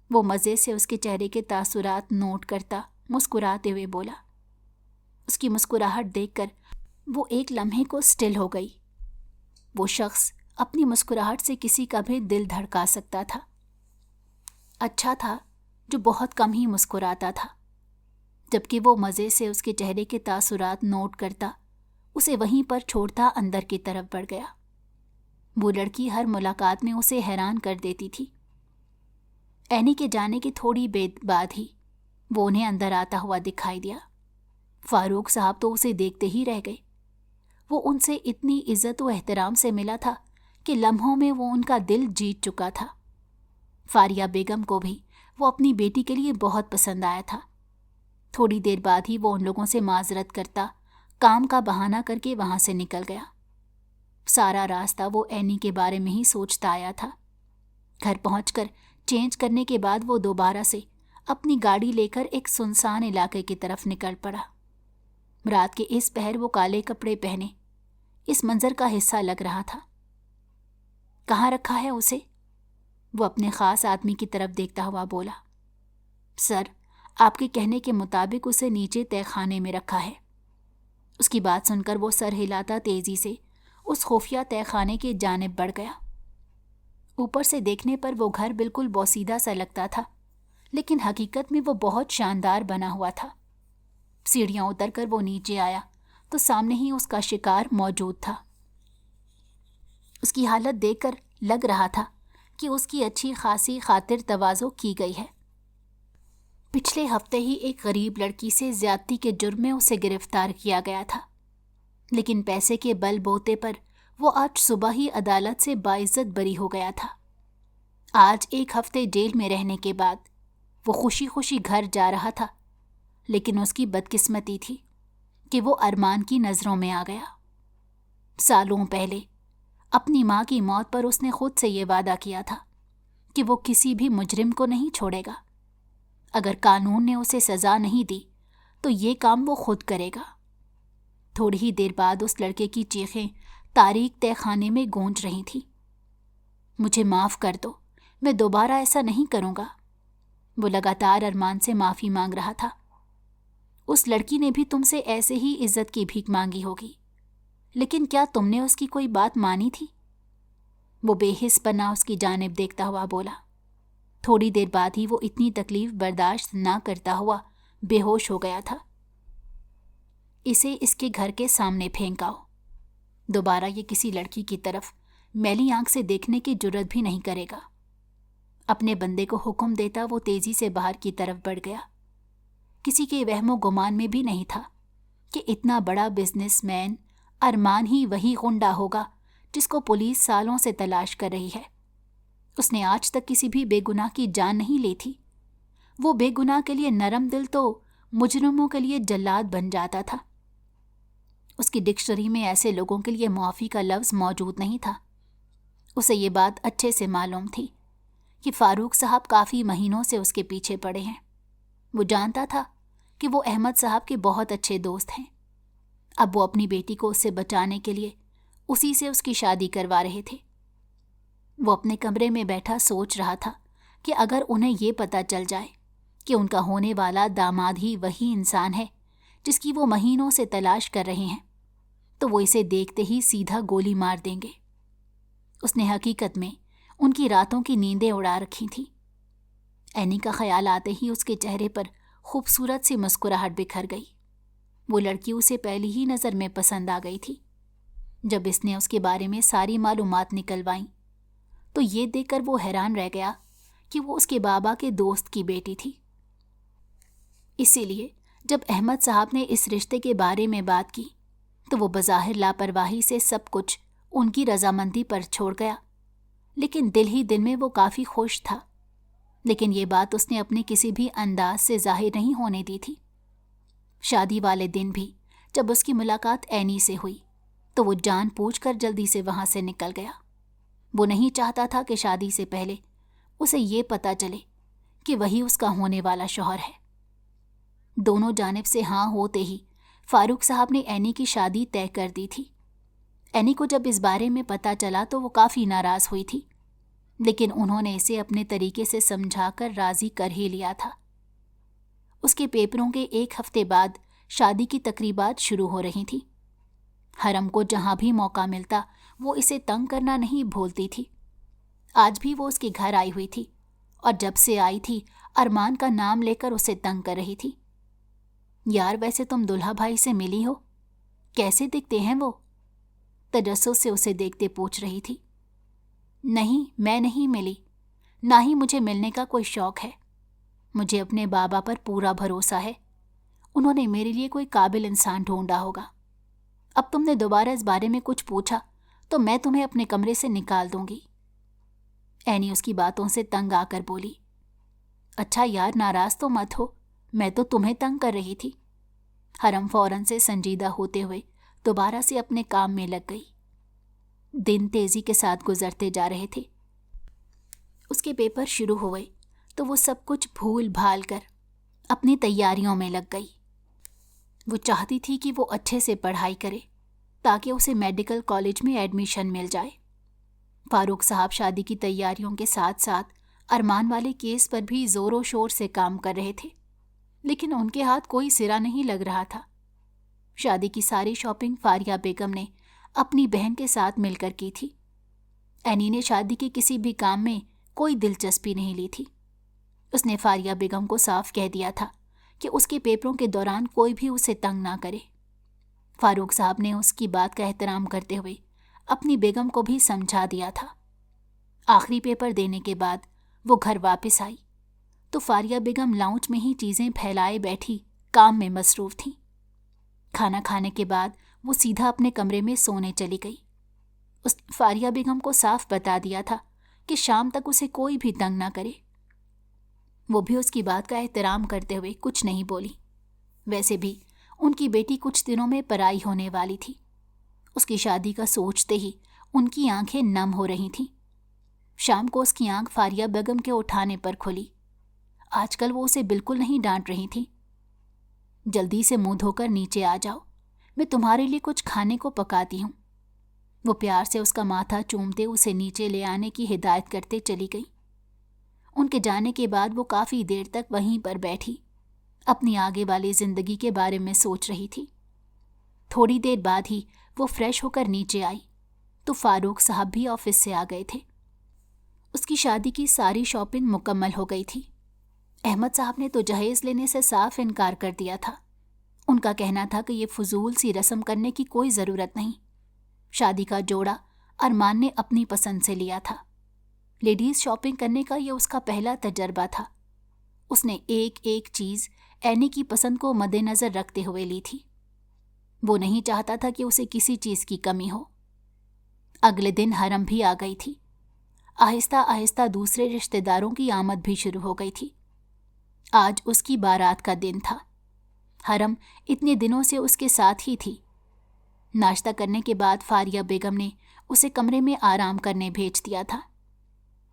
وہ مزے سے اس کے چہرے کے تاثرات نوٹ کرتا مسکراتے ہوئے بولا۔ اس کی مسکراہٹ دیکھ کر وہ ایک لمحے کو سٹل ہو گئی۔ وہ شخص اپنی مسکراہٹ سے کسی کا بھی دل دھڑکا سکتا تھا۔ اچھا تھا جو بہت کم ہی مسکراتا تھا۔ جبکہ وہ مزے سے اس کے چہرے کے تاثرات نوٹ کرتا، اسے وہیں پر چھوڑتا اندر کی طرف بڑھ گیا۔ وہ لڑکی ہر ملاقات میں اسے حیران کر دیتی تھی۔ اینی کے جانے کی تھوڑی دیر بعد ہی وہ انہیں اندر آتا ہوا دکھائی دیا۔ فاروق صاحب تو اسے دیکھتے ہی رہ گئے۔ وہ ان سے اتنی عزت و احترام سے ملا تھا کہ لمحوں میں وہ ان کا دل جیت چکا تھا۔ فاریہ بیگم کو بھی وہ اپنی بیٹی کے لیے بہت پسند آیا تھا۔ تھوڑی دیر بعد ہی وہ ان لوگوں سے معذرت کرتا کام کا بہانہ کر کے وہاں سے نکل گیا۔ سارا راستہ وہ اینی کے بارے میں ہی سوچتا آیا تھا۔ گھر پہنچ کر چینج کرنے کے بعد وہ دوبارہ سے اپنی گاڑی لے کر ایک سنسان علاقے کی طرف نکل پڑا۔ رات کے اس پہر وہ کالے کپڑے پہنے اس منظر کا حصہ لگ رہا تھا۔ کہاں رکھا ہے اسے؟ وہ اپنے خاص آدمی کی طرف دیکھتا ہوا بولا۔ سر، آپ کے کہنے کے مطابق اسے نیچے تہہ خانے میں رکھا ہے۔ اس کی بات سن کر وہ سر ہلاتا تیزی سے اس خفیہ تہہ خانے کی جانب بڑھ گیا۔ اوپر سے دیکھنے پر وہ گھر بالکل بوسیدہ سا لگتا تھا، لیکن حقیقت میں وہ بہت شاندار بنا ہوا تھا۔ سیڑھیاں اتر کر وہ نیچے آیا تو سامنے ہی اس کا شکار موجود تھا۔ اس کی حالت دیکھ کر لگ رہا تھا کہ اس کی اچھی خاصی خاطر تواضع کی گئی ہے۔ پچھلے ہفتے ہی ایک غریب لڑکی سے زیادتی کے جرم میں اسے گرفتار کیا گیا تھا، لیکن پیسے کے بل بوتے پر وہ آج صبح ہی عدالت سے باعزت بری ہو گیا تھا۔ آج ایک ہفتے جیل میں رہنے کے بعد وہ خوشی خوشی گھر جا رہا تھا، لیکن اس کی بدقسمتی تھی کہ وہ ارمان کی نظروں میں آ گیا۔ سالوں پہلے اپنی ماں کی موت پر اس نے خود سے یہ وعدہ کیا تھا کہ وہ کسی بھی مجرم کو نہیں چھوڑے گا۔ اگر قانون نے اسے سزا نہیں دی تو یہ کام وہ خود کرے گا۔ تھوڑی ہی دیر بعد اس لڑکے کی چیخیں تاریک تہہ خانے میں گونج رہی تھیں۔ مجھے معاف کر دو، میں دوبارہ ایسا نہیں کروں گا۔ وہ لگاتار ارمان سے معافی مانگ رہا تھا۔ اس لڑکی نے بھی تم سے ایسے ہی عزت کی بھیک مانگی ہوگی، لیکن کیا تم نے اس کی کوئی بات مانی تھی؟ وہ بے حس بنا اس کی جانب دیکھتا ہوا بولا۔ تھوڑی دیر بعد ہی وہ اتنی تکلیف برداشت نہ کرتا ہوا بے ہوش ہو گیا تھا۔ اسے اس کے گھر کے سامنے پھینکاؤ۔ دوبارہ یہ کسی لڑکی کی طرف میلی آنکھ سے دیکھنے کی جرت بھی نہیں کرے گا۔ اپنے بندے کو حکم دیتا وہ تیزی سے باہر کی طرف بڑھ گیا۔ کسی کے وہم و گمان میں بھی نہیں تھا کہ اتنا بڑا بزنس مین ارمان ہی وہی غنڈہ ہوگا جس کو پولیس سالوں سے تلاش کر رہی ہے۔ اس نے آج تک کسی بھی بے گناہ کی جان نہیں لی تھی۔ وہ بے گناہ کے لیے نرم دل تو مجرموں کے لیے جلاد بن جاتا تھا۔ اس کی ڈکشنری میں ایسے لوگوں کے لیے معافی کا لفظ موجود نہیں تھا۔ اسے یہ بات اچھے سے معلوم تھی کہ فاروق صاحب کافی مہینوں سے اس کے پیچھے پڑے ہیں۔ وہ جانتا تھا کہ وہ احمد صاحب کے بہت اچھے دوست ہیں۔ اب وہ اپنی بیٹی کو اس سے بچانے کے لیے اسی سے اس کی شادی کروا رہے تھے۔ وہ اپنے کمرے میں بیٹھا سوچ رہا تھا کہ اگر انہیں یہ پتہ چل جائے کہ ان کا ہونے والا داماد ہی وہی انسان ہے جس کی وہ مہینوں سے تلاش کر رہے ہیں، تو وہ اسے دیکھتے ہی سیدھا گولی مار دیں گے۔ اس نے حقیقت میں ان کی راتوں کی نیندیں اڑا رکھی تھیں۔ اینی کا خیال آتے ہی اس کے چہرے پر خوبصورت سی مسکراہٹ بکھر گئی۔ وہ لڑکی اسے پہلی ہی نظر میں پسند آ گئی تھی۔ جب اس نے اس کے بارے میں ساری معلومات نکلوائیں تو یہ دیکھ کر وہ حیران رہ گیا کہ وہ اس کے بابا کے دوست کی بیٹی تھی۔ اسی لیے جب احمد صاحب نے اس رشتے کے بارے میں بات کی تو وہ بظاہر لاپرواہی سے سب کچھ ان کی رضامندی پر چھوڑ گیا، لیکن دل ہی دل میں وہ کافی خوش تھا۔ لیکن یہ بات اس نے اپنے کسی بھی انداز سے ظاہر نہیں ہونے دی تھی۔ شادی والے دن بھی جب اس کی ملاقات اینی سے ہوئی تو وہ جان بوجھ کر جلدی سے وہاں سے نکل گیا۔ وہ نہیں چاہتا تھا کہ شادی سے پہلے اسے یہ پتہ چلے کہ وہی اس کا ہونے والا شوہر ہے۔ دونوں جانب سے ہاں ہوتے ہی فاروق صاحب نے اینی کی شادی طے کر دی تھی۔ اینی کو جب اس بارے میں پتہ چلا تو وہ کافی ناراض ہوئی تھی، لیکن انہوں نے اسے اپنے طریقے سے سمجھا کر راضی کر ہی لیا تھا۔ اس کے پیپروں کے ایک ہفتے بعد شادی کی تقریبات شروع ہو رہی تھیں۔ حرم کو جہاں بھی موقع ملتا وہ اسے تنگ کرنا نہیں بھولتی تھی۔ آج بھی وہ اس کے گھر آئی ہوئی تھی، اور جب سے آئی تھی ارمان کا نام لے کر اسے تنگ کر رہی تھی۔ یار، ویسے تم دلہا بھائی سے ملی ہو؟ کیسے دکھتے ہیں وہ؟ تجسس سے اسے دیکھتے پوچھ رہی تھی۔ نہیں، میں نہیں ملی، نہ ہی مجھے ملنے کا کوئی شوق ہے۔ مجھے اپنے بابا پر پورا بھروسہ ہے، انہوں نے میرے لیے کوئی قابل انسان ڈھونڈا ہوگا۔ اب تم نے دوبارہ اس بارے میں کچھ پوچھا تو میں تمہیں اپنے کمرے سے نکال دوں گی۔ اینی اس کی باتوں سے تنگ آ کر بولی۔ اچھا یار، ناراض تو مت ہو، میں تو تمہیں تنگ کر رہی تھی۔ حرم فوراً سے سنجیدہ ہوتے ہوئے دوبارہ سے اپنے کام میں لگ گئی۔ دن تیزی کے ساتھ گزرتے جا رہے تھے۔ اس کے پیپر شروع ہوئے تو وہ سب کچھ بھول بھال کر اپنی تیاریوں میں لگ گئی۔ وہ چاہتی تھی کہ وہ اچھے سے پڑھائی کرے تاکہ اسے میڈیکل کالج میں ایڈمیشن مل جائے۔ فاروق صاحب شادی کی تیاریوں کے ساتھ ساتھ ارمان والے کیس پر بھی زور و شور سے کام کر رہے تھے، لیکن ان کے ہاتھ کوئی سرا نہیں لگ رہا تھا۔ شادی کی ساری شاپنگ فاریہ بیگم نے اپنی بہن کے ساتھ مل کر کی تھی۔ اینی نے شادی کے کسی بھی کام میں کوئی دلچسپی نہیں لی تھی۔ اس نے فاریہ بیگم کو صاف کہہ دیا تھا کہ اس کے پیپروں کے دوران کوئی بھی اسے تنگ نہ کرے۔ فاروق صاحب نے اس کی بات کا احترام کرتے ہوئے اپنی بیگم کو بھی سمجھا دیا تھا۔ آخری پیپر دینے کے بعد وہ گھر واپس آئی تو فاریہ بیگم لاؤنج میں ہی چیزیں پھیلائے بیٹھی کام میں مصروف تھیں۔ کھانا کھانے کے بعد وہ سیدھا اپنے کمرے میں سونے چلی گئی۔ اس نے فاریہ بیگم کو صاف بتا دیا تھا کہ شام تک اسے کوئی بھی تنگ نہ کرے۔ وہ بھی اس کی بات کا احترام کرتے ہوئے کچھ نہیں بولی۔ ویسے بھی ان کی بیٹی کچھ دنوں میں پرائی ہونے والی تھی۔ اس کی شادی کا سوچتے ہی ان کی آنکھیں نم ہو رہی تھیں۔ شام کو اس کی آنکھ فاریہ بیگم کے اٹھانے پر کھلی۔ آج کل وہ اسے بالکل نہیں ڈانٹ رہی تھی۔ جلدی سے منہ دھو کر نیچے آ جاؤ، میں تمہارے لیے کچھ کھانے کو پکاتی ہوں۔ وہ پیار سے اس کا ماتھا چومتے اسے نیچے لے آنے کی ہدایت کرتے چلی گئی۔ ان کے جانے کے بعد وہ کافی دیر تک وہیں پر بیٹھی اپنی آگے والی زندگی کے بارے میں سوچ رہی تھی۔ تھوڑی دیر بعد ہی وہ فریش ہو کر نیچے آئی تو فاروق صاحب بھی آفس سے آ گئے تھے۔ اس کی شادی کی ساری شاپنگ مکمل ہو گئی تھی۔ احمد صاحب نے تو جہیز لینے سے صاف انکار کر دیا تھا۔ ان کا کہنا تھا کہ یہ فضول سی رسم کرنے کی کوئی ضرورت نہیں۔ شادی کا جوڑا ارمان نے اپنی پسند سے لیا تھا۔ لیڈیز شاپنگ کرنے کا یہ اس کا پہلا تجربہ تھا۔ اس نے ایک ایک چیز اینی کی پسند کو مد نظر رکھتے ہوئے لی تھی۔ وہ نہیں چاہتا تھا کہ اسے کسی چیز کی کمی ہو۔ اگلے دن حرم بھی آ گئی تھی۔ آہستہ آہستہ دوسرے رشتہ داروں کی آمد بھی شروع ہو گئی تھی۔ آج اس کی بارات کا دن تھا۔ حرم اتنے دنوں سے اس کے ساتھ ہی تھی۔ ناشتہ کرنے کے بعد فاریہ بیگم نے اسے کمرے میں آرام کرنے بھیج دیا تھا۔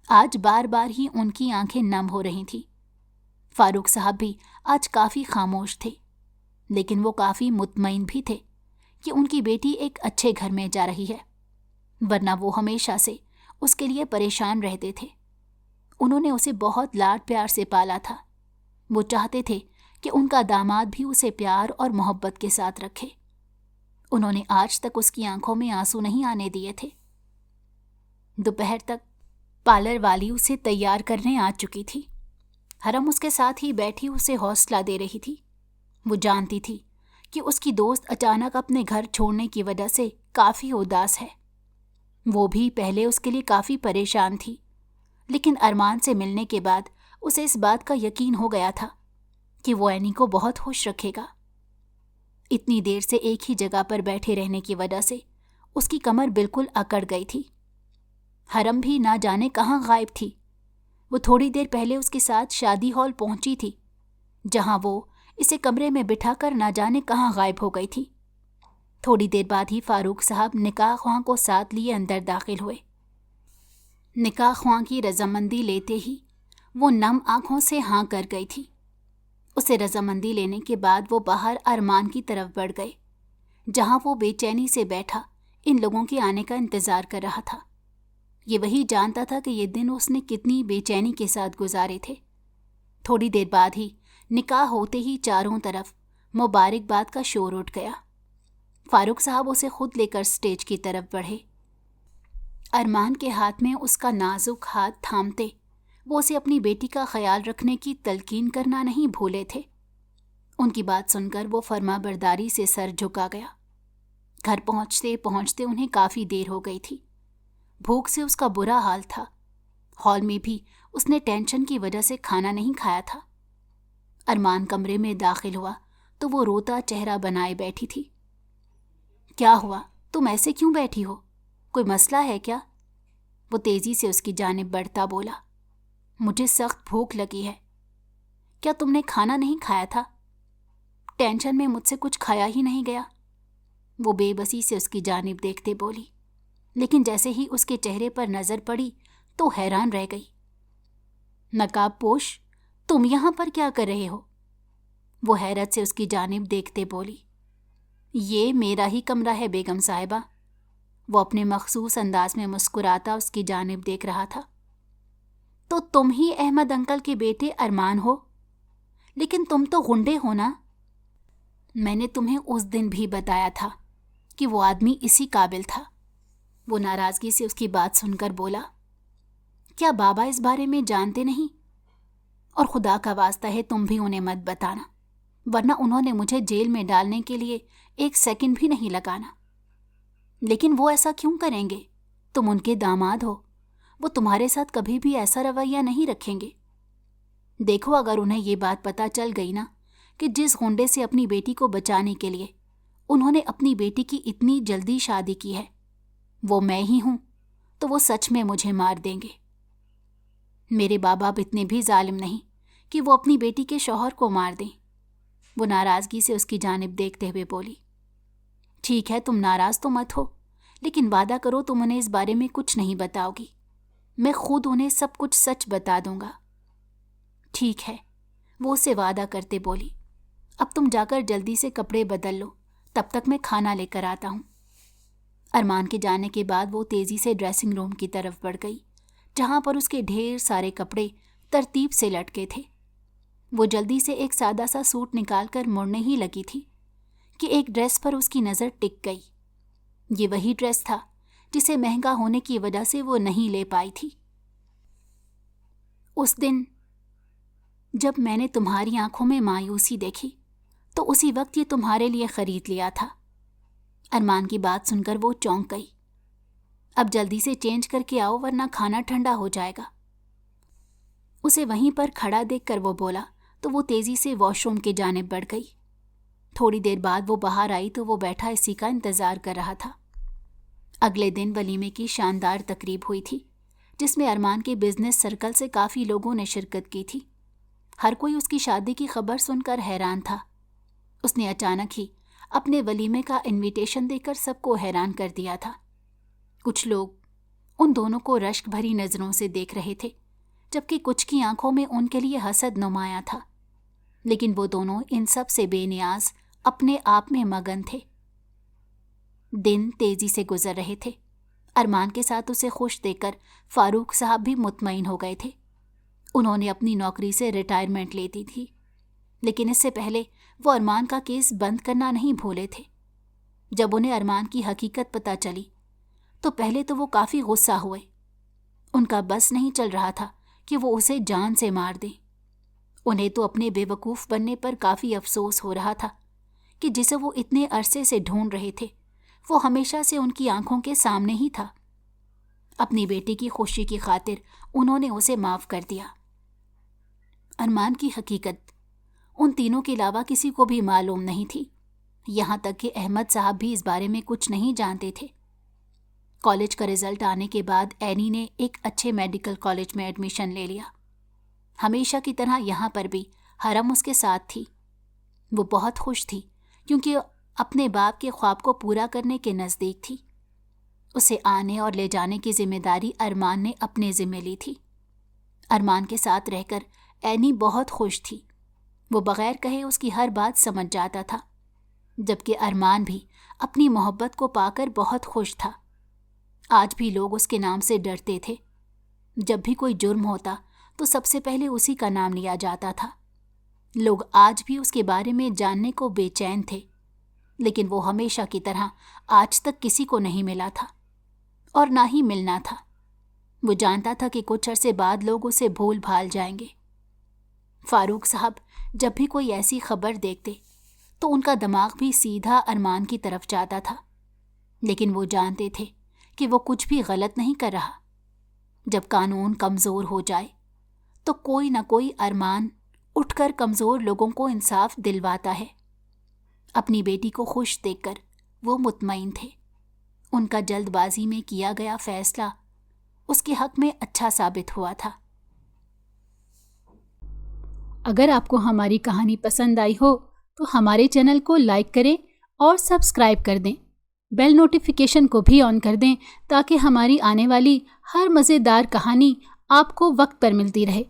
آج بار بار ہی ان کی آنکھیں نم ہو رہی تھیں۔ فاروق صاحب بھی آج کافی خاموش تھے، لیکن وہ کافی مطمئن بھی تھے کہ ان کی بیٹی ایک اچھے گھر میں جا رہی ہے، ورنہ وہ ہمیشہ سے اس کے لیے پریشان رہتے تھے۔ انہوں نے اسے بہت لاڈ پیار سے پالا تھا۔ وہ چاہتے تھے کہ ان کا داماد بھی اسے پیار اور محبت کے ساتھ رکھے۔ انہوں نے آج تک اس کی آنکھوں میں آنسو نہیں آنے دیے تھے۔ دوپہر تک پارلر والی اسے تیار کرنے آ چکی تھی۔ حرم اس کے ساتھ ہی بیٹھی اسے حوصلہ دے رہی تھی۔ وہ جانتی تھی کہ اس کی دوست اچانک اپنے گھر چھوڑنے کی وجہ سے کافی اداس ہے۔ وہ بھی پہلے اس کے لیے کافی پریشان تھی، لیکن ارمان سے ملنے کے بعد اسے اس بات کا یقین ہو گیا تھا کہ وہ اینی کو بہت خوش رکھے گا۔ اتنی دیر سے ایک ہی جگہ پر بیٹھے رہنے کی وجہ سے اس کی کمر بالکل اکڑ گئی تھی۔ حرم بھی نہ جانے کہاں غائب تھی۔ وہ تھوڑی دیر پہلے اس کے ساتھ شادی ہال پہنچی تھی، جہاں وہ اسے کمرے میں بٹھا کر نہ جانے کہاں غائب ہو گئی تھی۔ تھوڑی دیر بعد ہی فاروق صاحب نکاح خواں کو ساتھ لیے اندر داخل ہوئے۔ نکاح خواں کی رضامندی لیتے ہی وہ نم آنکھوں سے ہاں کر گئی تھی۔ اسے رضامندی لینے کے بعد وہ باہر ارمان کی طرف بڑھ گئے، جہاں وہ بے چینی سے بیٹھا ان لوگوں کے آنے کا انتظار کر رہا تھا۔ یہ وہی جانتا تھا کہ یہ دن اس نے کتنی بے چینی کے ساتھ گزارے تھے۔ تھوڑی دیر بعد ہی نکاح ہوتے ہی چاروں طرف مبارکباد کا شور اٹھ گیا۔ فاروق صاحب اسے خود لے کر سٹیج کی طرف بڑھے۔ ارمان کے ہاتھ میں اس کا نازک ہاتھ تھامتے وہ اسے اپنی بیٹی کا خیال رکھنے کی تلقین کرنا نہیں بھولے تھے۔ ان کی بات سن کر وہ فرما برداری سے سر جھکا گیا۔ گھر پہنچتے پہنچتے انہیں کافی دیر ہو گئی تھی۔ بھوک سے اس کا برا حال تھا۔ ہال میں بھی اس نے ٹینشن کی وجہ سے کھانا نہیں کھایا تھا۔ ارمان کمرے میں داخل ہوا تو وہ روتا چہرہ بنائے بیٹھی تھی۔ کیا ہوا؟ تم ایسے کیوں بیٹھی ہو؟ کوئی مسئلہ ہے کیا؟ وہ تیزی سے اس کی جانب بڑھتا بولا۔ مجھے سخت بھوک لگی ہے۔ کیا تم نے کھانا نہیں کھایا تھا؟ ٹینشن میں مجھ سے کچھ کھایا ہی نہیں گیا۔ وہ بے بسی سے اس کی جانب دیکھتے بولی، لیکن جیسے ہی اس کے چہرے پر نظر پڑی تو حیران رہ گئی۔ نقاب پوش، تم یہاں پر کیا کر رہے ہو؟ وہ حیرت سے اس کی جانب دیکھتے بولی۔ یہ میرا ہی کمرہ ہے بیگم صاحبہ۔ وہ اپنے مخصوص انداز میں مسکراتا اس کی جانب دیکھ رہا تھا۔ تو تم ہی احمد انکل کے بیٹے ارمان ہو؟ لیکن تم تو غنڈے ہو نا؟ میں نے تمہیں اس دن بھی بتایا تھا کہ وہ آدمی اسی قابل تھا۔ وہ ناراضگی سے اس کی بات سن کر بولا، کیا بابا اس بارے میں جانتے نہیں؟ اور خدا کا واسطہ ہے تم بھی انہیں مت بتانا، ورنہ انہوں نے مجھے جیل میں ڈالنے کے لیے 1 سیکنڈ بھی نہیں لگانا۔ لیکن وہ ایسا کیوں کریں گے؟ تم ان کے داماد ہو، وہ تمہارے ساتھ کبھی بھی ایسا رویہ نہیں رکھیں گے۔ دیکھو، اگر انہیں یہ بات پتہ چل گئی نا کہ جس غنڈے سے اپنی بیٹی کو بچانے کے لیے انہوں نے اپنی بیٹی کی اتنی جلدی شادی کی ہے وہ میں ہی ہوں، تو وہ سچ میں مجھے مار دیں گے۔ میرے باپ اب اتنے بھی ظالم نہیں کہ وہ اپنی بیٹی کے شوہر کو مار دیں۔ وہ ناراضگی سے اس کی جانب دیکھتے ہوئے بولی، ٹھیک ہے، تم ناراض تو مت ہو، لیکن وعدہ کرو تم انہیں اس بارے میں کچھ نہیں بتاؤ گی۔ میں خود انہیں سب کچھ سچ بتا دوں گا۔ ٹھیک ہے، وہ اسے وعدہ کرتے بولی، اب تم جا کر جلدی سے کپڑے بدل لو، تب تک میں کھانا لے کر آتا ہوں۔ ارمان کے جانے کے بعد وہ تیزی سے ڈریسنگ روم کی طرف بڑھ گئی، جہاں پر اس کے ڈھیر سارے کپڑے ترتیب سے لٹکے تھے۔ وہ جلدی سے ایک سادہ سا سوٹ نکال کر مڑنے ہی لگی تھی کہ ایک ڈریس پر اس کی نظر ٹک گئی۔ یہ وہی ڈریس تھا جسے مہنگا ہونے کی وجہ سے وہ نہیں لے پائی تھی۔ اس دن جب میں نے تمہاری آنکھوں میں مایوسی دیکھی تو اسی وقت یہ تمہارے لیے خرید لیا تھا۔ ارمان کی بات سن کر وہ چونک گئی۔ اب جلدی سے چینج کر کے آؤ ورنہ کھانا ٹھنڈا ہو جائے گا۔ اسے وہیں پر کھڑا دیکھ کر وہ بولا تو وہ تیزی سے واش روم کی جانب بڑھ گئی۔ تھوڑی دیر بعد وہ باہر آئی تو وہ بیٹھا اسی کا انتظار کر رہا تھا۔ اگلے دن ولیمے کی شاندار تقریب ہوئی تھی، جس میں ارمان کے بزنس سرکل سے کافی لوگوں نے شرکت کی تھی۔ ہر کوئی اس کی شادی کی خبر سن کر حیران تھا۔ اس نے اچانک ہی اپنے ولیمے کا انویٹیشن دے کر سب کو حیران کر دیا تھا۔ کچھ لوگ ان دونوں کو رشک بھری نظروں سے دیکھ رہے تھے، جبکہ کچھ کی آنکھوں میں ان کے لیے حسد نمایاں تھا، لیکن وہ دونوں ان سب سے بے نیاز اپنے آپ میں مگن تھے۔ دن تیزی سے گزر رہے تھے۔ ارمان کے ساتھ اسے خوش دیکھ کر فاروق صاحب بھی مطمئن ہو گئے تھے۔ انہوں نے اپنی نوکری سے ریٹائرمنٹ لیتی تھی، لیکن اس سے پہلے وہ ارمان کا کیس بند کرنا نہیں بھولے تھے۔ جب انہیں ارمان کی حقیقت پتہ چلی تو پہلے تو وہ کافی غصہ ہوئے۔ ان کا بس نہیں چل رہا تھا کہ وہ اسے جان سے مار دیں۔ انہیں تو اپنے بے وقوف بننے پر کافی افسوس ہو رہا تھا کہ جسے وہ اتنے عرصے سے ڈھونڈ رہے تھے وہ ہمیشہ سے ان کی آنکھوں کے سامنے ہی تھا۔ اپنی بیٹی کی خوشی کی خاطر انہوں نے اسے معاف کر دیا۔ ارمان کی حقیقت ان تینوں کے علاوہ کسی کو بھی معلوم نہیں تھی، یہاں تک کہ احمد صاحب بھی اس بارے میں کچھ نہیں جانتے تھے۔ کالج کا رزلٹ آنے کے بعد اینی نے ایک اچھے میڈیکل کالج میں ایڈمیشن لے لیا۔ ہمیشہ کی طرح یہاں پر بھی حرم اس کے ساتھ تھی۔ وہ بہت خوش تھی کیونکہ اپنے باپ کے خواب کو پورا کرنے کے نزدیک تھی۔ اسے آنے اور لے جانے کی ذمہ داری ارمان نے اپنے ذمہ لی تھی۔ ارمان کے ساتھ رہ کر اینی بہت خوش تھی۔ وہ بغیر کہے اس کی ہر بات سمجھ جاتا تھا، جبکہ ارمان بھی اپنی محبت کو پا کر بہت خوش تھا۔ آج بھی لوگ اس کے نام سے ڈرتے تھے۔ جب بھی کوئی جرم ہوتا تو سب سے پہلے اسی کا نام لیا جاتا تھا۔ لوگ آج بھی اس کے بارے میں جاننے کو بے چین تھے، لیکن وہ ہمیشہ کی طرح آج تک کسی کو نہیں ملا تھا اور نہ ہی ملنا تھا۔ وہ جانتا تھا کہ کچھ عرصے بعد لوگ اسے بھول بھال جائیں گے۔ فاروق صاحب جب بھی کوئی ایسی خبر دیکھتے تو ان کا دماغ بھی سیدھا ارمان کی طرف جاتا تھا، لیکن وہ جانتے تھے کہ وہ کچھ بھی غلط نہیں کر رہا۔ جب قانون کمزور ہو جائے تو کوئی نہ کوئی ارمان اٹھ کر کمزور لوگوں کو انصاف دلواتا ہے۔ اپنی بیٹی کو خوش دیکھ کر وہ مطمئن تھے۔ ان کا جلد بازی میں کیا گیا فیصلہ اس کے حق میں اچھا ثابت ہوا تھا۔ اگر آپ کو ہماری کہانی پسند آئی ہو تو ہمارے چینل کو لائک کریں اور سبسکرائب کر دیں۔ بیل نوٹیفیکیشن کو بھی آن کر دیں تاکہ ہماری آنے والی ہر مزیدار کہانی آپ کو وقت پر ملتی رہے۔